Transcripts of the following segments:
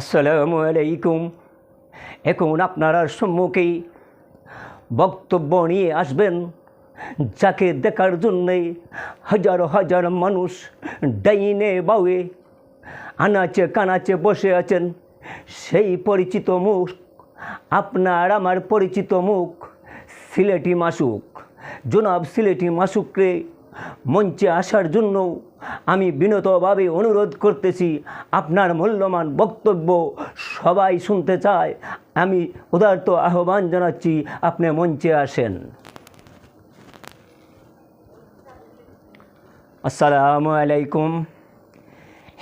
আসসালামু আলাইকুম। এখন আপনারা সম্মুখে বক্তব্য নিয়ে আসবেন যাকে দেখার জন্যে হাজার হাজার মানুষ ডাইনে বাউয়ে আনাচে কানাচে বসে আছেন। সেই পরিচিত মুখ, আপনার আমার পরিচিত মুখ, সিলেটি মাসুক। জনাব সিলেটি মাসুককে মঞ্চে আসার জন্য আমি বিনীতভাবে অনুরোধ করতেছি। আপনার মূল্যবান বক্তব্য সবাই শুনতে চায়। আমি উদারত আহ্বান জানাচ্ছি, আপনি মঞ্চে আসেন। আসসালামু আলাইকুম।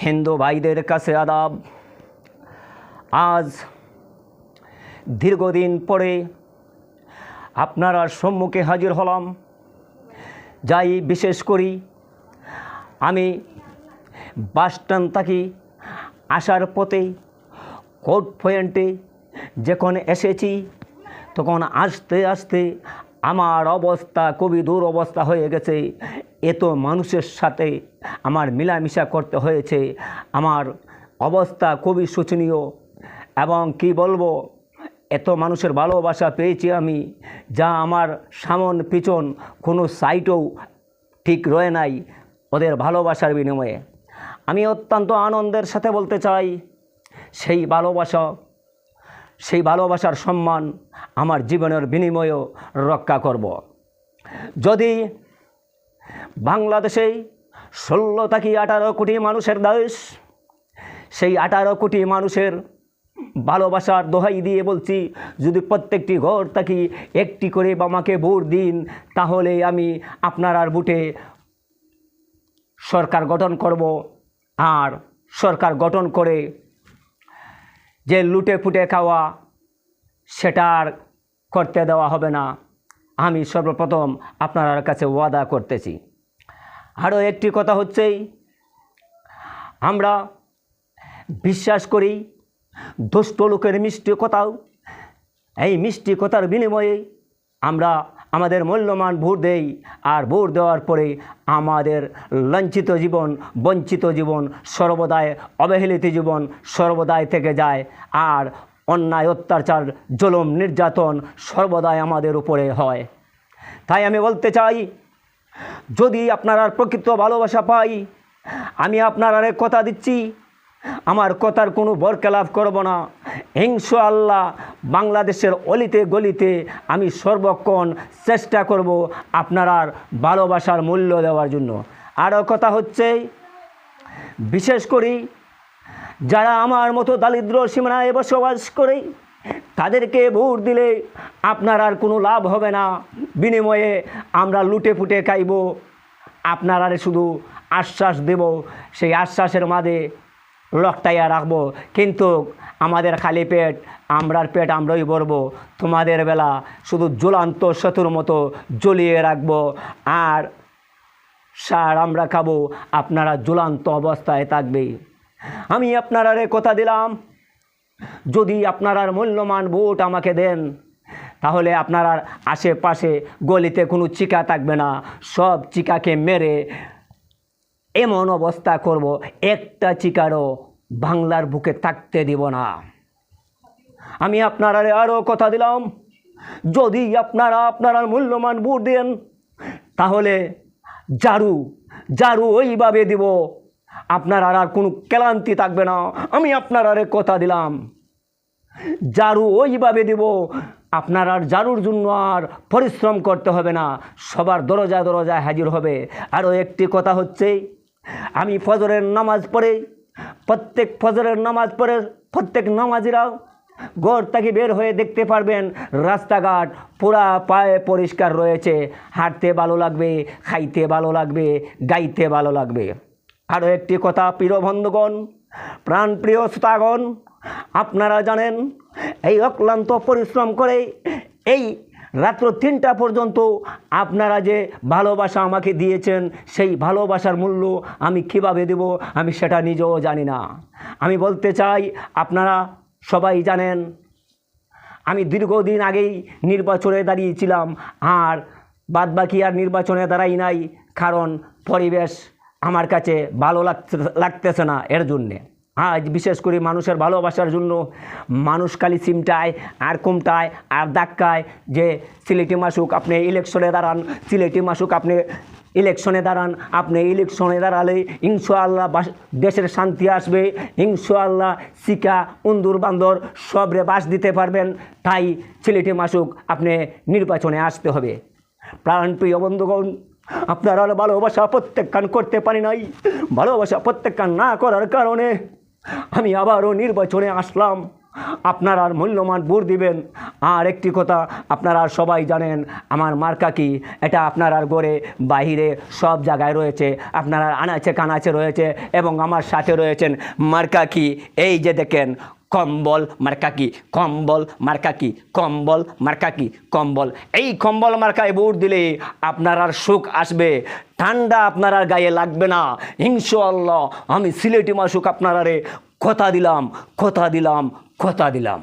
হিন্দু ভাইদের কাছে আদাব। আজ দীর্ঘদিন পরে আপনারা সম্মুখে হাজির হলাম। যাই বিশেষ করি আমি বাসস্ট্যান্ড থাকি আসার পথে কোর্ট পয়েন্টে যখন এসেছি তখন আস্তে আস্তে আমার অবস্থা খুবই দুরবস্থা হয়ে গেছে। এত মানুষের সাথে আমার মিলামিশা করতে হয়েছে। আমার অবস্থা খুবই শোচনীয় এবং কি বলবো, এত মানুষের ভালোবাসা পেয়েছি আমি, যা আমার সামন পিছন কোনো সাইটও ঠিক রয়ে নাই ওদের ভালোবাসার বিনিময়ে। আমি অত্যন্ত আনন্দের সাথে বলতে চাই, সেই ভালোবাসার সম্মান আমার জীবনের বিনিময়েও রক্ষা করব। যদি বাংলাদেশে 16 থেকে 18 কোটি মানুষের দেশ, সেই 18 কোটি মানুষের ভালোবাসার দোহাই দিয়ে বলছি, যদি প্রত্যেকটি ঘর থেকে একটি করে আমাকে ভোট দিন, তাহলে আমি আপনার আর ভোটে সরকার গঠন করব। আর সরকার গঠন করে যে লুটে ফুটে খাওয়া সেটা আর করতে দেওয়া হবে না। আমি সর্বপ্রথম আপনার কাছে ওয়াদা করতেছি। আরও একটি কথা হচ্ছে, আমরা বিশ্বাস করি দুষ্ট লোকের মিষ্টি কথাও। এই মিষ্টি কথার বিনিময়ে আমরা আমাদের মূল্যবান ভোট দেই। আর ভোট দেওয়ার পরে আমাদের লাঞ্ছিত জীবন, বঞ্চিত জীবন, সর্বদাই অবহেলিত জীবন সর্বদাই থেকে যায়। আর অন্যায়, অত্যাচার, জুলুম, নির্যাতন সর্বদাই আমাদের উপরে হয়। তাই আমি বলতে চাই, যদি আপনারা প্রকৃত ভালোবাসা পাই, আমি আপনারা কথা দিচ্ছি, আমার কথার কোনো বরখেলাপ করব না। ইনশাআল্লাহ বাংলাদেশের অলিতে গলিতে আমি সর্বক্ষণ চেষ্টা করব আপনার ভালোবাসার মূল্য দেওয়ার জন্য। আরও কথা হচ্ছে, বিশেষ করে যারা আমার মতো দারিদ্র সীমানায় বসবাস করে, তাদেরকে ভোট দিলে আপনার আর কোনো লাভ হবে না। বিনিময়ে আমরা লুটে ফুটে খাইব, আপনারা শুধু আশ্বাস দেব, সেই আশ্বাসের মাঝে লকটাইয়া রাখবো, কিন্তু আমাদের খালি পেট, আমরার পেট আমরাই ভরবো। তোমাদের বেলা শুধু জ্বলন্ত শত্রুর মতো জ্বলিয়ে রাখবো, আর সার আমরা খাবো, আপনারা জ্বলন্ত অবস্থায় থাকবে। আমি আপনারা কথা দিলাম, যদি আপনারা মূল্যবান ভোট আমাকে দেন, তাহলে আপনারা আশেপাশে গলিতে কোনো চিকা থাকবে না। সব চিকাকে মেরে এমন অবস্থা করব, একটা চিকারও বাংলার বুকে থাকতে দিব না। আমি আপনারা আরও কথা দিলাম, যদি আপনারা মূল্যবান ভোট দেন, তাহলে জারু ওইভাবে দিব, আপনার আর কোনো ক্লান্তি থাকবে না। আমি আপনারা কথা দিলাম, জারু ওইভাবে দিব, আপনার আর জারুর জন্য আর পরিশ্রম করতে হবে না, সবার দরজায় হাজির হবে। আরও একটি কথা হচ্ছে, আমি ফজরের নামাজ পড়ে, প্রত্যেক নামাজিরাও ঘর থেকে বের হয়ে দেখতে পারবেন রাস্তাঘাট পুরা পায়ে পরিষ্কার রয়েছে। হাঁটতে ভালো লাগবে, খাইতে ভালো লাগবে, গাইতে ভালো লাগবে। আরও একটি কথা, প্রিয় বন্ধুগণ, প্রাণপ্রিয় শ্রোতাগণ, আপনারা জানেন এই অক্লান্ত পরিশ্রম করে এই রাত্র 3টা পর্যন্ত আপনারা যে ভালোবাসা আমাকে দিয়েছেন, সেই ভালোবাসার মূল্য আমি কীভাবে দেব আমি সেটা নিজেও জানি না। আমি বলতে চাই, আপনারা সবাই জানেন আমি দীর্ঘদিন আগেই নির্বাচনে দাঁড়িয়েছিলাম, আর বাদবাকি আর নির্বাচনে দাঁড়াই নাই, কারণ পরিবেশ আমার কাছে ভালো লাগতেছে না। এর জন্যে আজ বিশেষ করে মানুষের ভালোবাসার জন্য মানুষ খালি চিমটায় আর কুমটায় আর ধাক্কায় যে সিলেটি মাসুক আপনি ইলেকশনে দাঁড়ান, সিলেটি মাসুক আপনি ইলেকশনে দাঁড়ান, আপনি ইলেকশনে দাঁড়ালে ইনশাআল্লাহ দেশের শান্তি আসবে, ইনশাআল্লাহ শিকা উন্দুর বান্দর সবরে বাস দিতে পারবেন। তাই সিলেটি মাসুক আপনি নির্বাচনে আসতে হবে। প্রাণপ্রিয় বন্ধুগণ, আপনারা ভালোবাসা প্রত্যাখ্যান করতে পারি নাই, ভালোবাসা প্রত্যাখ্যান না করার কারণে আমি আবারও নির্বাচনে আসলাম। আপনারা মূল্যবান ভোট দিবেন। আর একটি কথা আপনারা সবাই জানেন, আমার মার্কা কি, এটা আপনার ঘরে বাহিরে সব জায়গায় রয়েছে, আপনারা আনাচে কানাচে রয়েছে এবং আমার সাথে রয়েছেন। মার্কা কি, এই যে দেখেন কম্বল মার্কা কি, কম্বল মার্কা কি, কম্বল মার্কা কি, কম্বল। এই কম্বল মার্কায় ভোট দিলে আপনার আর সুখ আসবে, ঠান্ডা আপনার আর গায়ে লাগবে না। ইনশাআল্লাহ আমি সিলেটি মাসুক আপনারা কথা দিলাম, কথা দিলাম, কথা দিলাম।